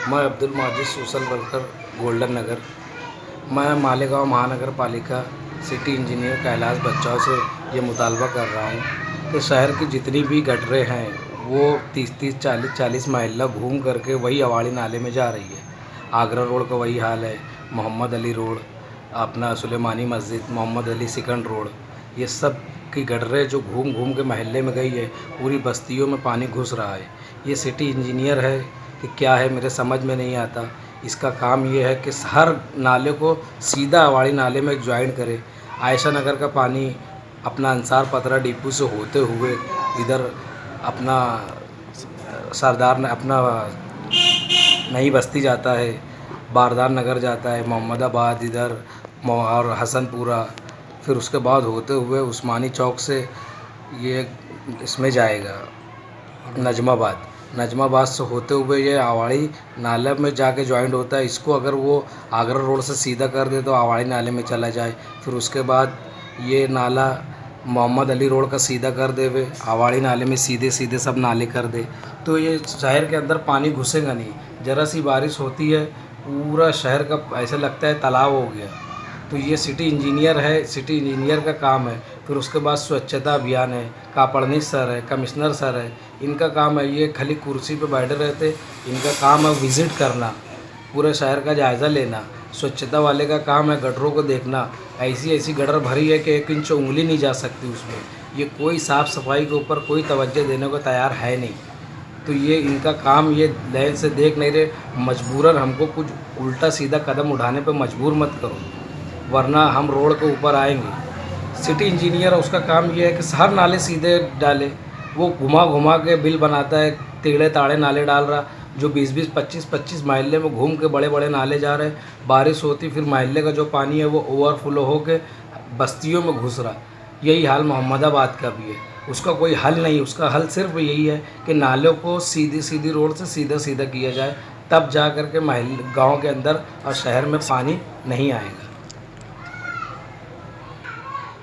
मैं Abdul Majid social worker golden Nagar. मैं मालेगांव महानगर पालिका सिटी इंजीनियर कैलाश बच्चाओं से ये मुतालबा कर रहा हूँ कि शहर की जितनी भी गटरें हैं वो 30-30, 40-40 महल्ला घूम करके वही अवाड़ी नाले में जा रही है। आगरा रोड का वही हाल है, मोहम्मद अली रोड, अपना सुलेमानी मस्जिद, मोहम्मद अली सेकंड रोड, ये सब की गटरें जो घूम घूम के महल्ले में गई है, पूरी बस्तियों में पानी घुस रहा है। ये सिटी इंजीनियर है कि क्या है, मेरे समझ में नहीं आता। इसका काम ये है कि हर नाले को सीधा अवाड़ी नाले में ज्वाइन करे। आयशा नगर का पानी अपना अंसार पतरा डिपो से होते हुए इधर अपना सरदार अपना नई बस्ती जाता है, बारदार नगर जाता है, मोहम्मदाबाद इधर और हसनपुरा, फिर उसके बाद होते हुए उस्मानी चौक से ये इसमें जाएगा नजमाबाद से होते हुए ये अवाड़ी नाले में जाके जॉइंट होता है। इसको अगर वो आगरा रोड से सीधा कर दे तो अवाड़ी नाले में चला जाए, फिर उसके बाद ये नाला मोहम्मद अली रोड का सीधा कर दे, वे अवाड़ी नाले में सीधे सीधे सब नाले कर दे, तो ये शहर के अंदर पानी घुसेगा नहीं। ज़रा सी बारिश होती है पूरा शहर का ऐसा लगता है तालाब हो गया। तो ये सिटी इंजीनियर है, सिटी इंजीनियर का काम है। फिर उसके बाद स्वच्छता अभियान है, कापड़नीस सर है, कमिश्नर सर है, इनका काम है। ये खाली कुर्सी पे बैठे रहते, इनका काम है विज़िट करना, पूरे शहर का जायज़ा लेना। स्वच्छता वाले का काम है गटरों को देखना। ऐसी ऐसी गटर भरी है कि 1 इंच उंगली नहीं जा सकती उसमें। ये कोई साफ़ सफाई के ऊपर कोई तवज्जो देने को तैयार है नहीं। तो ये इनका काम ये लाइन से देख नहीं रहे। मजबूरन हमको कुछ उल्टा सीधा कदम उठाने पे मजबूर मत करो, वरना हम रोड के ऊपर आएंगे। सिटी इंजीनियर उसका काम ये है कि हर नाले सीधे डाले। वो घुमा घुमा के बिल बनाता है, टेढ़े ताड़े नाले डाल रहा, जो 20-20, 25-25 महल्ले में घूम के बड़े बड़े नाले जा रहे। बारिश होती फिर महल्ले का जो पानी है वो ओवरफ्लो हो के बस्तियों में घुस रहा। यही हाल मोहम्मदाबाद का भी है। उसका कोई हल नहीं, उसका हल सिर्फ यही है कि नालों को सीधी सीधी रोड से सीधा सीधा किया जाए, तब जा कर के महल गाँव के अंदर और शहर में पानी नहीं आएगा।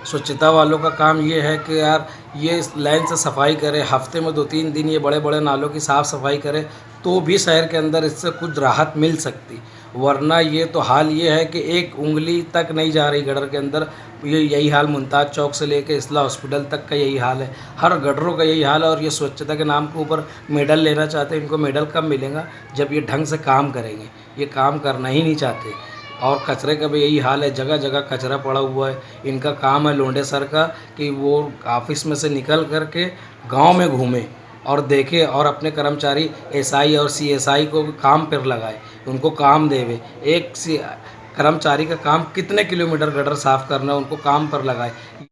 स्वच्छता वालों का काम ये है कि यार ये लाइन से सफाई करे, हफ्ते में 2-3 दिन ये बड़े बड़े नालों की साफ़ सफाई करे, तो भी शहर के अंदर इससे कुछ राहत मिल सकती। वरना ये तो हाल ये है कि 1 उंगली तक नहीं जा रही गटर के अंदर। ये यही हाल मुमताज़ चौक से लेके इस्लाह हॉस्पिटल तक का यही हाल है, हर गटरों का यही हाल है। और ये स्वच्छता के नाम के ऊपर मेडल लेना चाहते हैं। इनको मेडल कब मिलेगा? जब ये ढंग से काम करेंगे। ये काम करना ही नहीं चाहते। और कचरे का भी यही हाल है, जगह जगह कचरा पड़ा हुआ है। इनका काम है लोंडे सर का कि वो ऑफिस में से निकल कर के गाँव में घूमे और देखे और अपने कर्मचारी एसआई और सीएसआई को काम पर लगाए, उनको काम देवे। एक कर्मचारी का काम कितने किलोमीटर गटर साफ़ करना है, उनको काम पर लगाए।